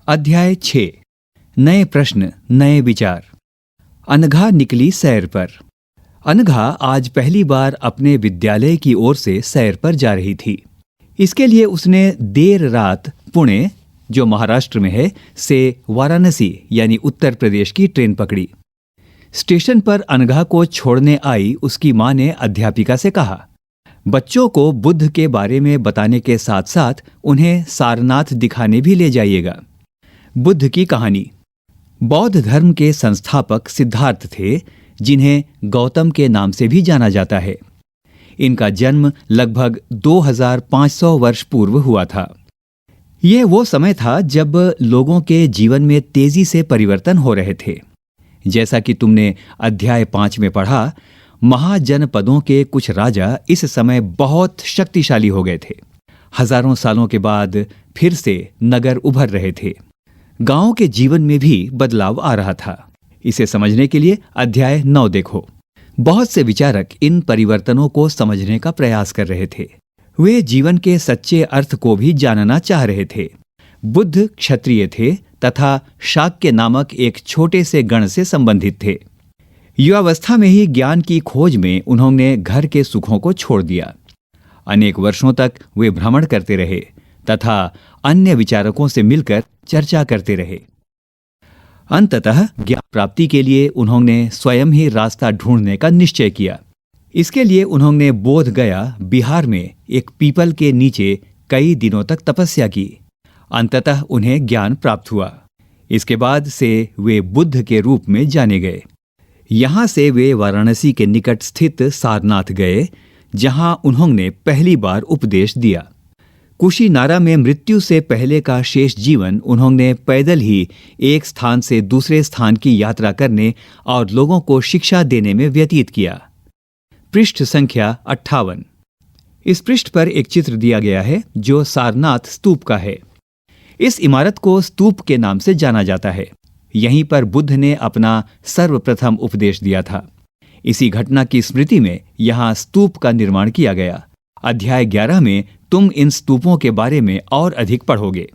अध्याय 6। नए प्रश्न, नए विचार। अनघा निकली सैर पर। अनघा आज पहली बार अपने विद्यालय की ओर से सैर पर जा रही थी। इसके लिए उसने देर रात पुणे, जो महाराष्ट्र में है, से वाराणसी यानी उत्तर प्रदेश की ट्रेन पकड़ी। स्टेशन पर अनघा को छोड़ने आई उसकी मां ने अध्यापिका से कहा, बच्चों को बुद्ध के बारे में बताने के साथ साथ उन्हें सारनाथ दिखाने भी ले जाइएगा। बुद्ध की कहानी। बौद्ध धर्म के संस्थापक सिद्धार्थ थे, जिन्हें गौतम के नाम से भी जाना जाता है। इनका जन्म लगभग 2500 वर्ष पूर्व हुआ था। यह वो समय था जब लोगों के जीवन में तेजी से परिवर्तन हो रहे थे। जैसा कि तुमने अध्याय 5 में पढ़ा, महाजनपदों के कुछ राजा इस समय बहुत शक्तिशाली हो गए थे। हजारों सालों के बाद फिर से नगर उभर रहे थे। गांव के जीवन में भी बदलाव आ रहा था। इसे समझने के लिए अध्याय 9 देखो। बहुत से विचारक इन परिवर्तनों को समझने का प्रयास कर रहे थे। वे जीवन के सच्चे अर्थ को भी जानना चाह रहे थे। बुद्ध क्षत्रिय थे तथा शाक्य नामक एक छोटे से गण से संबंधित थे। युवावस्था में ही ज्ञान की खोज में उन्होंने घर के सुखों को छोड़ दिया। अनेक वर्षों तक वे भ्रमण करते रहे तथा अन्य विचारकों से मिलकर चर्चा करते रहे। अंततः ज्ञान प्राप्ति के लिए उन्होंने स्वयं ही रास्ता ढूंढने का निश्चय किया। इसके लिए उन्होंने बोध गया, बिहार में एक पीपल के नीचे कई दिनों तक तपस्या की। अंततः उन्हें ज्ञान प्राप्त हुआ। इसके बाद से वे बुद्ध के रूप में जाने गए। यहाँ से वे वाराणसी के निकट स्थित सारनाथ गए, जहाँ उन्होंने पहली बार उपदेश दिया। कुशीनारा में मृत्यु से पहले का शेष जीवन उन्होंने पैदल ही एक स्थान से दूसरे स्थान की यात्रा करने और लोगों को शिक्षा देने में व्यतीत किया। पृष्ठ संख्या 58। इस पृष्ठ पर एक चित्र दिया गया है जो सारनाथ स्तूप का है। इस इमारत को स्तूप के नाम से जाना जाता है। यहीं पर बुद्ध ने अपना सर्वप्रथम उपदेश दिया था। इसी घटना की स्मृति में यहाँ स्तूप का निर्माण किया गया। अध्याय 11 में तुम इन स्तूपों के बारे में और अधिक पढ़ोगे।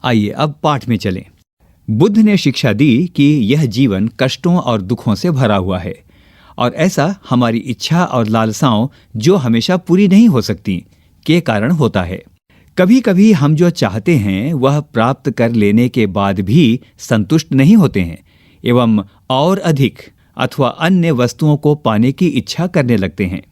आइए अब पाठ में चलें। बुद्ध ने शिक्षा दी कि यह जीवन कष्टों और दुखों से भरा हुआ है, और ऐसा हमारी इच्छा और लालसाओं, जो हमेशा पूरी नहीं हो सकती, के कारण होता है। कभी कभी हम जो चाहते हैं वह प्राप्त कर लेने के बाद भी संतुष्ट नहीं होते हैं एवं और अधिक अथवा अन्य वस्तुओं को पाने की इच्छा करने लगते हैं।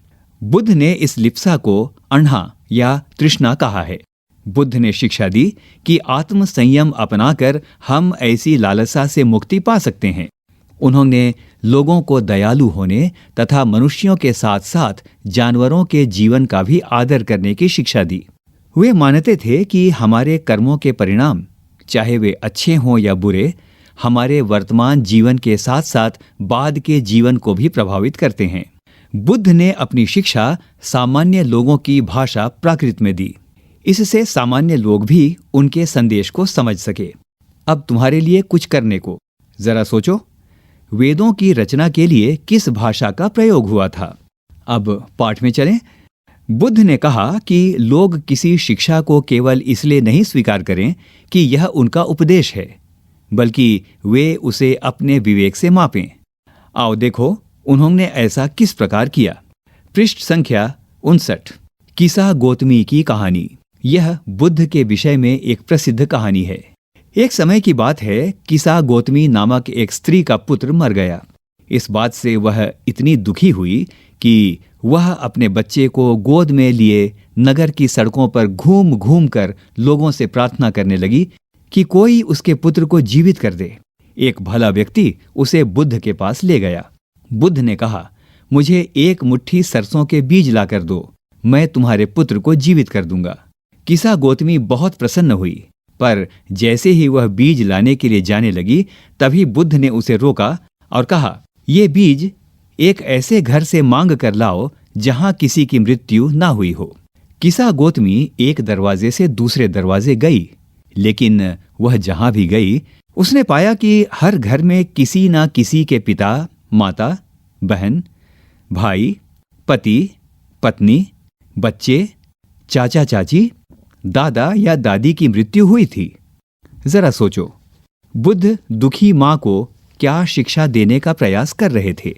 बुद्ध ने इस लिप्सा को अण्हा या तृष्णा कहा है। बुद्ध ने शिक्षा दी कि आत्म संयम अपनाकर हम ऐसी लालसा से मुक्ति पा सकते हैं। उन्होंने लोगों को दयालु होने तथा मनुष्यों के साथ साथ जानवरों के जीवन का भी आदर करने की शिक्षा दी। वे मानते थे कि हमारे कर्मों के परिणाम, चाहे वे अच्छे हों या बुरे, हमारे वर्तमान जीवन के साथ साथ बाद के जीवन को भी प्रभावित करते हैं। बुद्ध ने अपनी शिक्षा सामान्य लोगों की भाषा प्राकृत में दी। इससे सामान्य लोग भी उनके संदेश को समझ सके। अब तुम्हारे लिए कुछ करने को, जरा सोचो, वेदों की रचना के लिए किस भाषा का प्रयोग हुआ था। अब पाठ में चलें। बुद्ध ने कहा कि लोग किसी शिक्षा को केवल इसलिए नहीं स्वीकार करें कि यह उनका उपदेश है, बल्कि वे उसे अपने विवेक से मापें। आओ देखो उन्होंने ऐसा किस प्रकार किया। पृष्ठ संख्या 59। किसा गौतमी की कहानी। यह बुद्ध के विषय में एक प्रसिद्ध कहानी है। एक समय की बात है, किसा गौतमी नामक एक स्त्री का पुत्र मर गया। इस बात से वह इतनी दुखी हुई कि वह अपने बच्चे को गोद में लिए नगर की सड़कों पर घूम घूम कर लोगों से प्रार्थना करने लगी कि कोई उसके पुत्र को जीवित कर दे। एक भला व्यक्ति उसे बुद्ध के पास ले गया। बुद्ध ने कहा, मुझे एक मुट्ठी सरसों के बीज लाकर दो, मैं तुम्हारे पुत्र को जीवित कर दूंगा। किसा गौतमी बहुत प्रसन्न हुई, पर जैसे ही वह बीज लाने के लिए जाने लगी, तभी बुद्ध ने उसे रोका और कहा, ये बीज एक ऐसे घर से मांग कर लाओ जहां किसी की मृत्यु ना हुई हो। किसा गौतमी एक दरवाजे से दूसरे दरवाजे गई, लेकिन वह जहां भी गई उसने पाया कि हर घर में किसी ना किसी के पिता, माता, बहन, भाई, पति, पत्नी, बच्चे, चाचा चाची, दादा या दादी की मृत्यु हुई थी। जरा सोचो, बुद्ध दुखी मां को क्या शिक्षा देने का प्रयास कर रहे थे?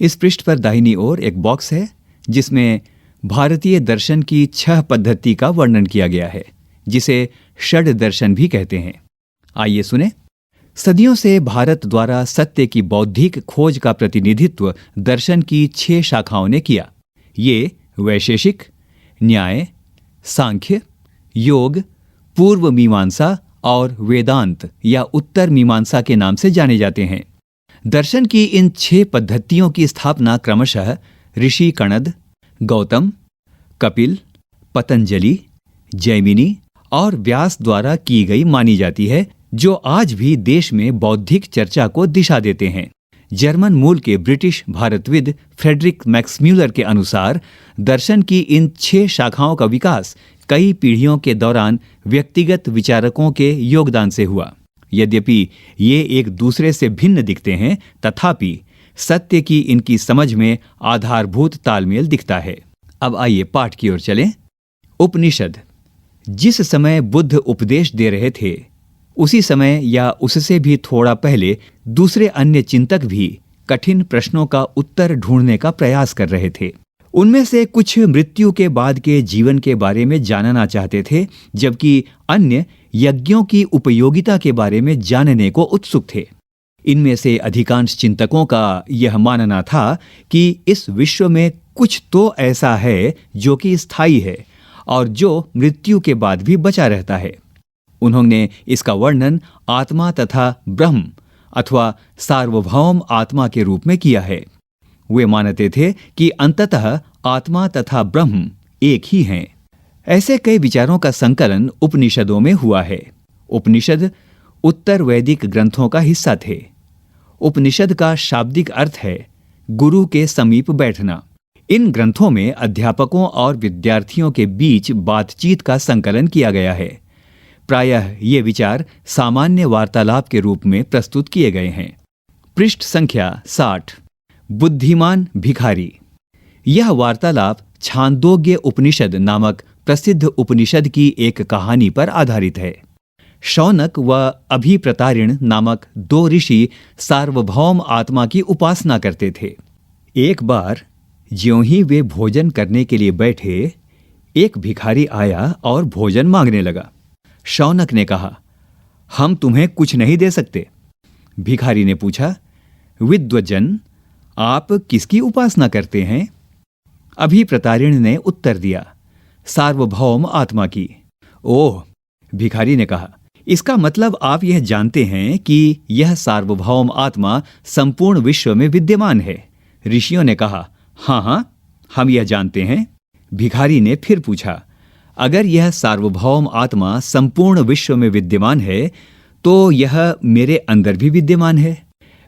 इस पृष्ठ पर दाहिनी ओर एक बॉक्स है जिसमें भारतीय दर्शन की 6 पद्धति का वर्णन किया गया है, जिसे षड दर्शन भी कहते हैं। आइए सुने। सदियों से भारत द्वारा सत्य की बौद्धिक खोज का प्रतिनिधित्व दर्शन की 6 शाखाओं ने किया। ये वैशेषिक, न्याय, सांख्य, योग, पूर्व मीमांसा और वेदांत या उत्तर मीमांसा के नाम से जाने जाते हैं। दर्शन की इन 6 पद्धतियों की स्थापना क्रमशः ऋषि कणद, गौतम, कपिल, पतंजलि, जैमिनी और व्यास द्वारा की गई मानी जाती है, जो आज भी देश में बौद्धिक चर्चा को दिशा देते हैं। जर्मन मूल के ब्रिटिश भारतविद फ्रेडरिक मैक्सम्यूलर के अनुसार दर्शन की इन 6 शाखाओं का विकास कई पीढ़ियों के दौरान व्यक्तिगत विचारकों के योगदान से हुआ। यद्यपि ये एक दूसरे से भिन्न दिखते हैं, तथापि सत्य की इनकी समझ में आधारभूत तालमेल दिखता है। अब आइए पाठ की ओर चलें। उपनिषद। जिस समय बुद्ध उपदेश दे रहे थे, उसी समय या उससे भी थोड़ा पहले दूसरे अन्य चिंतक भी कठिन प्रश्नों का उत्तर ढूंढने का प्रयास कर रहे थे। उनमें से कुछ मृत्यु के बाद के जीवन के बारे में जानना चाहते थे, जबकि अन्य यज्ञों की उपयोगिता के बारे में जानने को उत्सुक थे। इनमें से अधिकांश चिंतकों का यह मानना था कि इस विश्व में कुछ तो ऐसा है जो कि स्थायी है और जो मृत्यु के बाद भी बचा रहता है। उन्होंने इसका वर्णन आत्मा तथा ब्रह्म अथवा सार्वभौम आत्मा के रूप में किया है। वे मानते थे कि अंततः आत्मा तथा ब्रह्म एक ही हैं। ऐसे कई विचारों का संकलन उपनिषदों में हुआ है। उपनिषद उत्तर वैदिक ग्रंथों का हिस्सा थे। उपनिषद का शाब्दिक अर्थ है गुरु के समीप बैठना। इन ग्रंथों में अध्यापकों और विद्यार्थियों के बीच बातचीत का संकलन किया गया है। प्रायः ये विचार सामान्य वार्तालाप के रूप में प्रस्तुत किए गए हैं। पृष्ठ संख्या 60। बुद्धिमान भिखारी। यह वार्तालाप छांदोग्य उपनिषद नामक प्रसिद्ध उपनिषद की एक कहानी पर आधारित है। शौनक व अभिप्रतारिण नामक 2 ऋषि सार्वभौम आत्मा की उपासना करते थे। एक बार ज्यों ही वे भोजन करने के लिए बैठे, एक भिखारी आया और भोजन मांगने लगा। शौनक ने कहा, हम तुम्हें कुछ नहीं दे सकते। भिखारी ने पूछा, विद्वज्जन, आप किसकी उपासना करते हैं? अभिप्रतारिण ने उत्तर दिया, सार्वभौम आत्मा की। ओह, भिखारी ने कहा, इसका मतलब आप यह जानते हैं कि यह सार्वभौम आत्मा संपूर्ण विश्व में विद्यमान है। ऋषियों ने कहा, हाँ हाँ, हम यह जानते हैं। भिखारी ने फिर पूछा, अगर यह सार्वभौम आत्मा संपूर्ण विश्व में विद्यमान है, तो यह मेरे अंदर भी विद्यमान है।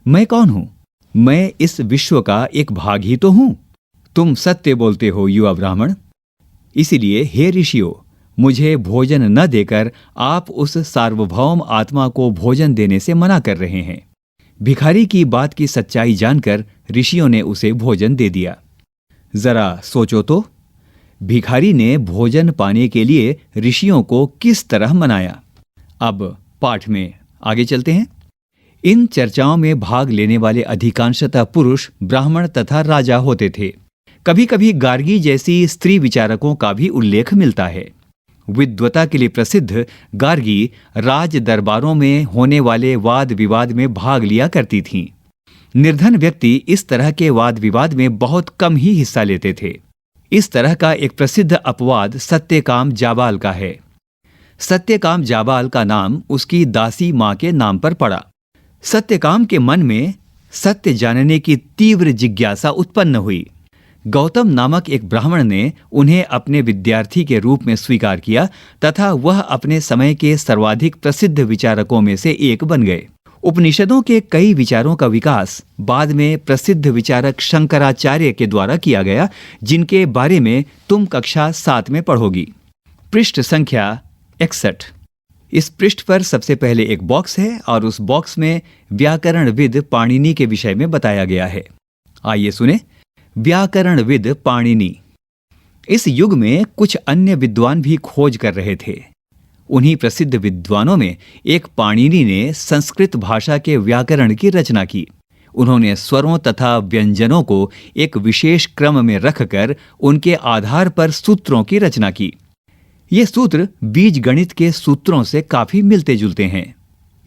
मैं कौन हूं? मैं इस विश्व का एक भाग ही तो हूं। तुम सत्य बोलते हो युवा ब्राह्मण। इसीलिए हे ऋषियों, मुझे भोजन न देकर आप उस सार्वभौम आत्मा को भोजन देने से मना कर रहे हैं। भिखारी की बात की सच्चाई जानकर ऋषियों ने उसे भोजन दे दिया। जरा सोचो तो, भिखारी ने भोजन पाने के लिए ऋषियों को किस तरह मनाया। अब पाठ में आगे चलते हैं। इन चर्चाओं में भाग लेने वाले अधिकांशतः पुरुष, ब्राह्मण तथा राजा होते थे। कभी कभी गार्गी जैसी स्त्री विचारकों का भी उल्लेख मिलता है। विद्वता के लिए प्रसिद्ध गार्गी राज दरबारों में होने वाले वाद विवाद में भाग लिया करती थीं। निर्धन व्यक्ति इस तरह के वाद विवाद में बहुत कम ही हिस्सा लेते थे। इस तरह का एक प्रसिद्ध अपवाद सत्यकाम जाबाल का है। सत्यकाम जाबाल का नाम उसकी दासी मां के नाम पर पड़ा। सत्यकाम के मन में सत्य जानने की तीव्र जिज्ञासा उत्पन्न हुई। गौतम नामक एक ब्राह्मण ने उन्हें अपने विद्यार्थी के रूप में स्वीकार किया तथा वह अपने समय के सर्वाधिक प्रसिद्ध विचारकों में से एक बन गए। उपनिषदों के कई विचारों का विकास बाद में प्रसिद्ध विचारक शंकराचार्य के द्वारा किया गया, जिनके बारे में तुम कक्षा 7 में पढ़ोगी। पृष्ठ संख्या 61। इस पृष्ठ पर सबसे पहले एक बॉक्स है और उस बॉक्स में व्याकरणविद पाणिनि के विषय में बताया गया है। आइए सुने। व्याकरणविद पाणिनि। इस युग में कुछ अन्य विद्वान भी खोज कर रहे थे। उन्हीं प्रसिद्ध विद्वानों में एक पाणिनि ने संस्कृत भाषा के व्याकरण की रचना की। उन्होंने स्वरों तथा व्यंजनों को एक विशेष क्रम में रखकर उनके आधार पर सूत्रों की रचना की। ये सूत्र बीज गणित के सूत्रों से काफी मिलते जुलते हैं।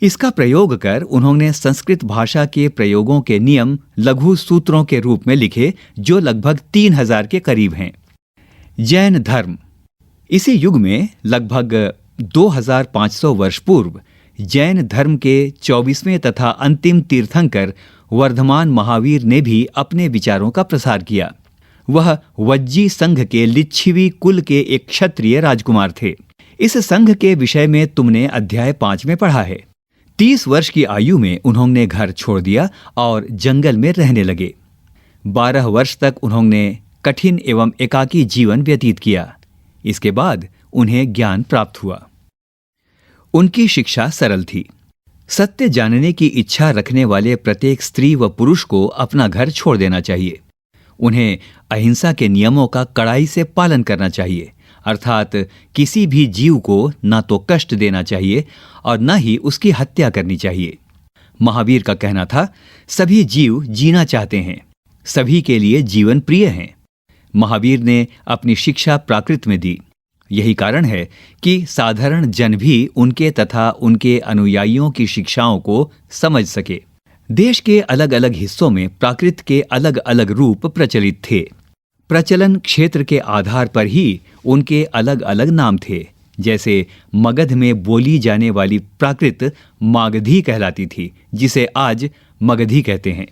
इसका प्रयोग कर उन्होंने संस्कृत भाषा के प्रयोगों के नियम लघु सूत्रों के रूप में लिखे, जो लगभग 3000 के करीब हैं। जैन धर्म। इसी युग में लगभग 2500 वर्ष पूर्व जैन धर्म के 24वें तथा अंतिम तीर्थंकर वर्धमान महावीर ने भी अपने विचारों का प्रसार किया। वह वज्जी संघ के लिच्छवी कुल के एक क्षत्रिय राजकुमार थे। इस संघ के विषय में तुमने अध्याय 5 में पढ़ा है। 30 वर्ष की आयु में उन्होंने घर छोड़ दिया और जंगल में रहने लगे। 12 वर्ष तक उन्होंने कठिन एवं एकाकी जीवन व्यतीत किया। इसके बाद उन्हें ज्ञान प्राप्त हुआ। उनकी शिक्षा सरल थी। सत्य जानने की इच्छा रखने वाले प्रत्येक स्त्री व पुरुष को अपना घर छोड़ देना चाहिए। उन्हें अहिंसा के नियमों का कड़ाई से पालन करना चाहिए, अर्थात किसी भी जीव को न तो कष्ट देना चाहिए और न ही उसकी हत्या करनी चाहिए। महावीर का कहना था, सभी जीव जीना चाहते हैं, सभी के लिए जीवन प्रिय हैं। महावीर ने अपनी शिक्षा प्राकृत में दी। यही कारण है कि साधारण जन भी उनके तथा उनके अनुयायियों की शिक्षाओं को समझ सके। देश के अलग अलग हिस्सों में प्राकृत के अलग अलग रूप प्रचलित थे। प्रचलन क्षेत्र के आधार पर ही उनके अलग अलग नाम थे। जैसे मगध में बोली जाने वाली प्राकृत मागधी कहलाती थी, जिसे आज मगधी कहते हैं।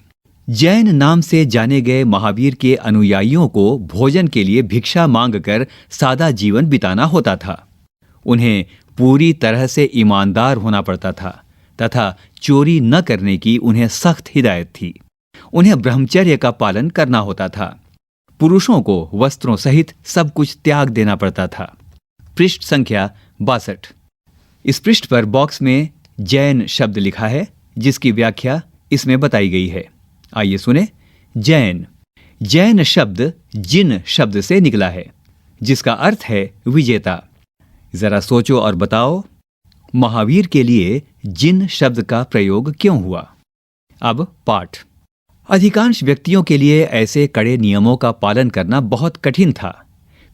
जैन नाम से जाने गए महावीर के अनुयायियों को भोजन के लिए भिक्षा मांगकर सादा जीवन बिताना होता था। उन्हें पूरी तरह से ईमानदार होना पड़ता था तथा चोरी न करने की उन्हें सख्त हिदायत थी। उन्हें ब्रह्मचर्य का पालन करना होता था। पुरुषों को वस्त्रों सहित सब कुछ त्याग देना पड़ता था। पृष्ठ संख्या 62। इस पृष्ठ पर बॉक्स में जैन शब्द लिखा है, जिसकी व्याख्या इसमें बताई गई है। आइए सुने। जैन। जैन शब्द जिन शब्द से निकला है, जिसका अर्थ है विजेता। जरा सोचो और बताओ, महावीर के लिए जिन शब्द का प्रयोग क्यों हुआ? अब पाठ। अधिकांश व्यक्तियों के लिए ऐसे कड़े नियमों का पालन करना बहुत कठिन था।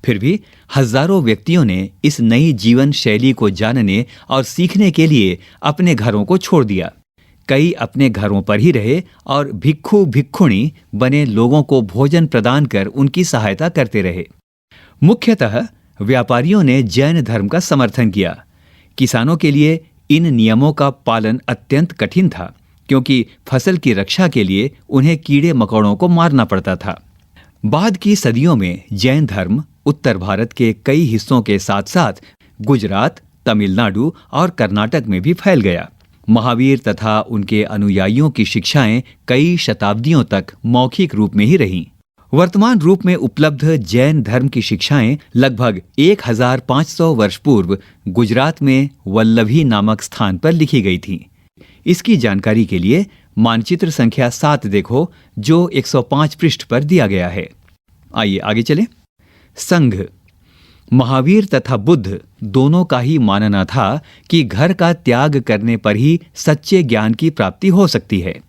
फिर भी हजारों व्यक्तियों ने इस नई जीवन शैली को जानने और सीखने के लिए अपने घरों को छोड़ दिया। कई अपने घरों पर ही रहे और भिक्षु भिक्षुणी बने लोगों को भोजन प्रदान कर उनकी सहायता करते रहे। मुख्यतः व्यापारियों ने जैन धर्म का समर्थन किया। किसानों के लिए इन नियमों का पालन अत्यंत कठिन था, क्योंकि फसल की रक्षा के लिए उन्हें कीड़े मकोड़ों को मारना पड़ता था। बाद की सदियों में जैन धर्म उत्तर भारत के कई हिस्सों के साथ साथ गुजरात, तमिलनाडु और कर्नाटक में भी फैल गया। महावीर तथा उनके अनुयायियों की शिक्षाएं कई शताब्दियों तक मौखिक रूप में ही रहीं। वर्तमान रूप में उपलब्ध जैन धर्म की शिक्षाएं लगभग 1500 वर्ष पूर्व गुजरात में वल्लभी नामक स्थान पर लिखी गई थीं। इसकी जानकारी के लिए मानचित्र संख्या 7 देखो, जो 105 पृष्ठ पर दिया गया है। आइए आगे चलें। संघ। महावीर तथा बुद्ध दोनों का ही मानना था कि घर का त्याग करने पर ही सच्चे ज्ञान की प्राप्ति हो सकती है।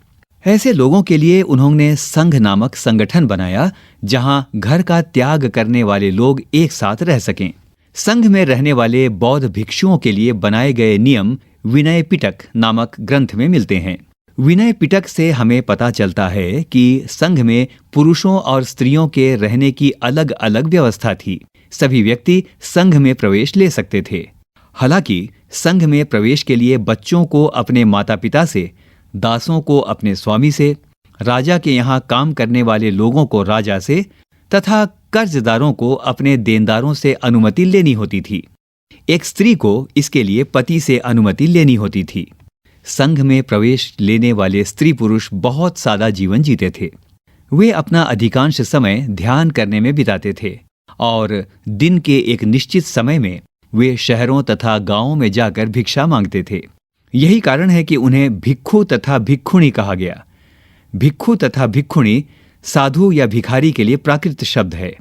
ऐसे लोगों के लिए उन्होंने संघ नामक संगठन बनाया, जहां घर का त्याग करने वाले लोग एक साथ रह सकें। संघ में रहने वाले बौद्ध भिक्षुओं के लिए बनाए गए नियम विनय पिटक नामक ग्रंथ में मिलते हैं। विनय पिटक से हमें पता चलता है कि संघ में पुरुषों और स्त्रियों के रहने की अलग अलग व्यवस्था थी। सभी व्यक्ति संघ में प्रवेश ले सकते थे। हालांकि संघ में प्रवेश के लिए बच्चों को अपने माता पिता से, दासों को अपने स्वामी से, राजा के यहाँ काम करने वाले लोगों को राजा से तथा कर्जदारों को अपने देनदारों से अनुमति लेनी होती थी। एक स्त्री को इसके लिए पति से अनुमति लेनी होती थी। संघ में प्रवेश लेने वाले स्त्री पुरुष बहुत सादा जीवन जीते थे। वे अपना अधिकांश समय ध्यान करने में बिताते थे और दिन के एक निश्चित समय में वे शहरों तथा गांवों में जाकर भिक्षा मांगते थे। यही कारण है कि उन्हें भिक्षु तथा भिक्षुणी कहा गया। भिक्षु तथा भिक्षुणी साधु या भिखारी के लिए प्राकृत शब्द है।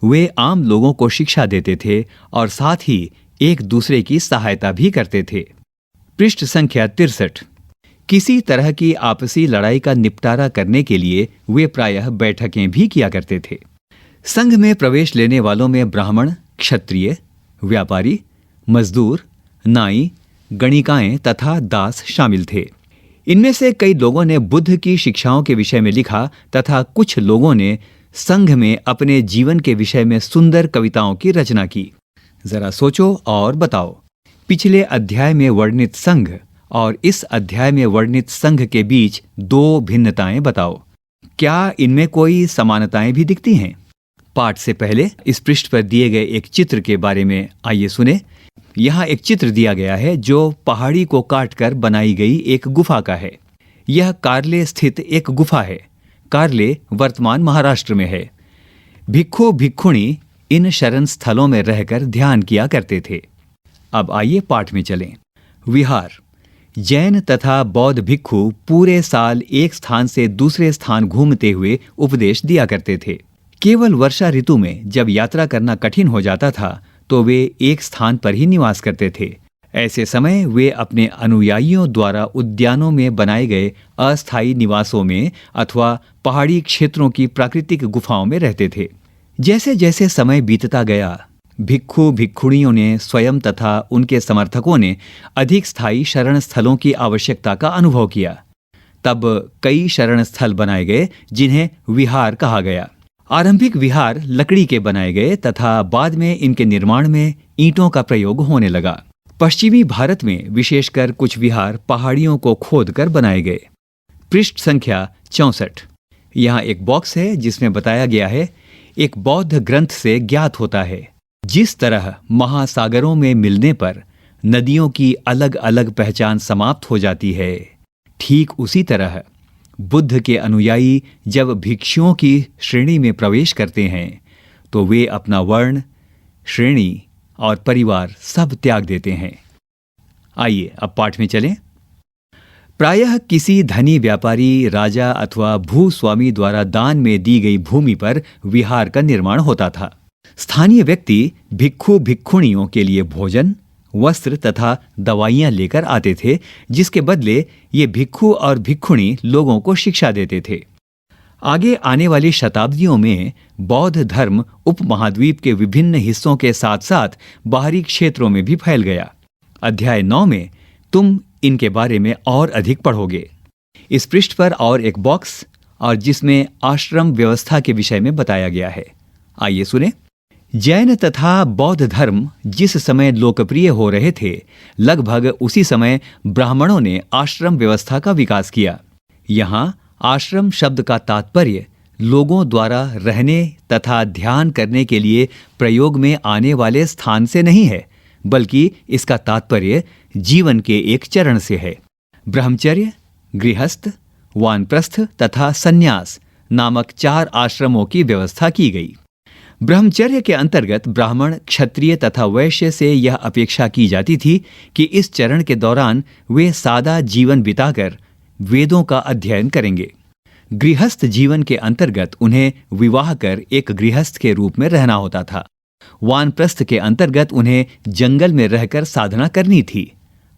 वे आम लोगों को शिक्षा देते थे और साथ ही एक दूसरे की सहायता भी करते थे। पृष्ठ संख्या 63। किसी तरह की आपसी लड़ाई का निपटारा करने के लिए वे प्रायः बैठकें भी किया करते थे। संघ में प्रवेश लेने वालों में ब्राह्मण, क्षत्रिय, व्यापारी, मजदूर, नाई, गणिकाएं तथा दास शामिल थे। इनमें से कई लोगों ने बुद्ध की शिक्षाओं के विषय में लिखा तथा कुछ लोगों ने संघ में अपने जीवन के विषय में सुंदर कविताओं की रचना की। जरा सोचो और बताओ, पिछले अध्याय में वर्णित संघ और इस अध्याय में वर्णित संघ के बीच दो भिन्नताएं बताओ। क्या इनमें कोई समानताएं भी दिखती हैं? पाठ से पहले इस पृष्ठ पर दिए गए एक चित्र के बारे में आइए सुने। यहाँ एक चित्र दिया गया है जो पहाड़ी को काटकर बनाई गई एक गुफा का है। यह कार्ले स्थित एक गुफा है। कार्ले वर्तमान महाराष्ट्र में है। भिक्खु भिक्खुणी इन शरण स्थलों में रहकर ध्यान किया करते थे। अब आइए पाठ में चलें। विहार। जैन तथा बौद्ध भिक्खु पूरे साल एक स्थान से दूसरे स्थान घूमते हुए उपदेश दिया करते थे। केवल वर्षा ऋतु में जब यात्रा करना कठिन हो जाता था तो वे एक स्थान पर ही निवास करते थे। ऐसे समय वे अपने अनुयायियों द्वारा उद्यानों में बनाए गए अस्थायी निवासों में अथवा पहाड़ी क्षेत्रों की प्राकृतिक गुफाओं में रहते थे। जैसे जैसे समय बीतता गया, भिक्खु भिक्खुणियों ने स्वयं तथा उनके समर्थकों ने अधिक स्थायी शरण स्थलों की आवश्यकता का अनुभव किया। तब कई शरण स्थल बनाए गए जिन्हें विहार कहा गया। आरंभिक विहार लकड़ी के बनाए गए तथा बाद में इनके निर्माण में ईंटों का प्रयोग होने लगा। पश्चिमी भारत में विशेषकर कुछ विहार पहाड़ियों को खोदकर बनाए गए। पृष्ठ संख्या 64। यहाँ एक बॉक्स है जिसमें बताया गया है, एक बौद्ध ग्रंथ से ज्ञात होता है, जिस तरह महासागरों में मिलने पर नदियों की अलग अलग पहचान समाप्त हो जाती है, ठीक उसी तरह बुद्ध के अनुयायी जब भिक्षुओं की श्रेणी में प्रवेश करते हैं तो वे अपना वर्ण, श्रेणी और परिवार सब त्याग देते हैं। आइए अब पाठ में चलें। प्रायः किसी धनी व्यापारी, राजा अथवा भूस्वामी द्वारा दान में दी गई भूमि पर विहार का निर्माण होता था। स्थानीय व्यक्ति भिक्खु भिक्खुणियों के लिए भोजन, वस्त्र तथा दवाइयां लेकर आते थे, जिसके बदले ये भिक्खु और भिक्खुणी लोगों को शिक्षा देते थे। आगे आने वाली शताब्दियों में बौद्ध धर्म उपमहाद्वीप के विभिन्न हिस्सों के साथ साथ बाहरी क्षेत्रों में भी फैल गया। अध्याय 9 में तुम इनके बारे में और अधिक पढ़ोगे। इस पृष्ठ पर और एक बॉक्स और जिसमें आश्रम व्यवस्था के विषय में बताया गया है। आइए सुने। जैन तथा बौद्ध धर्म जिस समय लोकप्रिय हो रहे थे, लगभग उसी समय ब्राह्मणों ने आश्रम व्यवस्था का विकास किया। यहाँ आश्रम शब्द का तात्पर्य लोगों द्वारा रहने तथा ध्यान करने के लिए प्रयोग में आने वाले स्थान से नहीं है, बल्कि इसका तात्पर्य जीवन के एक चरण से है। ब्रह्मचर्य, गृहस्थ, वानप्रस्थ तथा संन्यास नामक 4 आश्रमों की व्यवस्था की गई। ब्रह्मचर्य के अंतर्गत ब्राह्मण, क्षत्रिय तथा वैश्य से यह अपेक्षा की जाती थी कि इस चरण के दौरान वे सादा जीवन बिताकर वेदों का अध्ययन करेंगे। गृहस्थ जीवन के अंतर्गत उन्हें विवाह कर एक गृहस्थ के रूप में रहना होता था। वानप्रस्थ के अंतर्गत उन्हें जंगल में रहकर साधना करनी थी।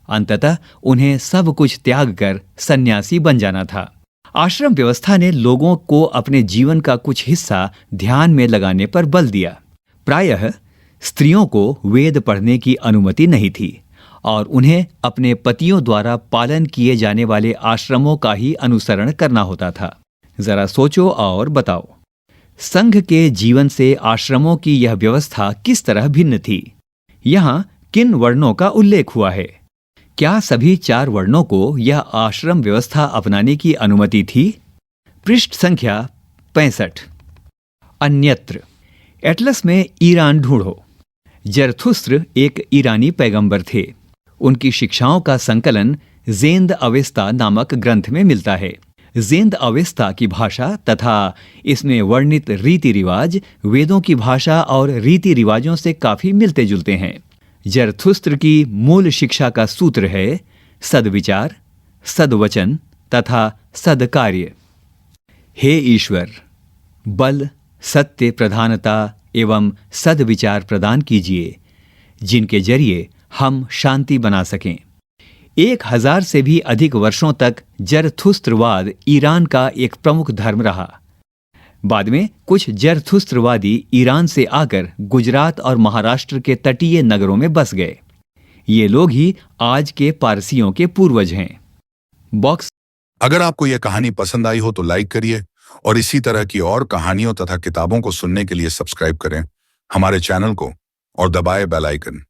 अंततः उन्हें सब कुछ त्याग कर सन्यासी बन जाना था। आश्रम व्यवस्था ने लोगों को अपने जीवन का कुछ हिस्सा ध्यान में लगाने पर बल दिया। प्रायः स्त्रियों को वेद पढ़ने की अनुमति नहीं थी और उन्हें अपने पतियों द्वारा पालन किए जाने वाले आश्रमों का ही अनुसरण करना होता था। जरा सोचो और बताओ, संघ के जीवन से आश्रमों की यह व्यवस्था किस तरह भिन्न थी? यहाँ किन वर्णों का उल्लेख हुआ है? क्या सभी 4 वर्णों को यह आश्रम व्यवस्था अपनाने की अनुमति थी? पृष्ठ संख्या 65। अन्यत्र। एटलस में ईरान ढूंढो। जरथुस्त्र एक ईरानी पैगंबर थे। उनकी शिक्षाओं का संकलन ज़ेंद अवेस्ता नामक ग्रंथ में मिलता है। ज़ेंद अवेस्ता की भाषा तथा इसमें वर्णित रीति रिवाज वेदों की भाषा और रीति रिवाजों से काफी मिलते जुलते हैं। जरथुस्त्र की मूल शिक्षा का सूत्र है सद्विचार, सद्वचन तथा सद्कार्य। हे ईश्वर, बल, सत्य प्रधानता एवं सद्विचार प्रदान कीजिए, जिनके जरिए हम शांति बना सकें। 1000 से भी अधिक वर्षों तक जरथुस्त्रवाद ईरान का एक प्रमुख धर्म रहा। बाद में कुछ जरथुस्त्रवादी ईरान से आकर गुजरात और महाराष्ट्र के तटीय नगरों में बस गए। ये लोग ही आज के पारसियों के पूर्वज हैं। बॉक्स। अगर आपको यह कहानी पसंद आई हो तो लाइक करिए और इसी तरह की और कहानियों तथा किताबों को सुनने के लिए सब्सक्राइब करें हमारे चैनल को और दबाएं बेल आइकन।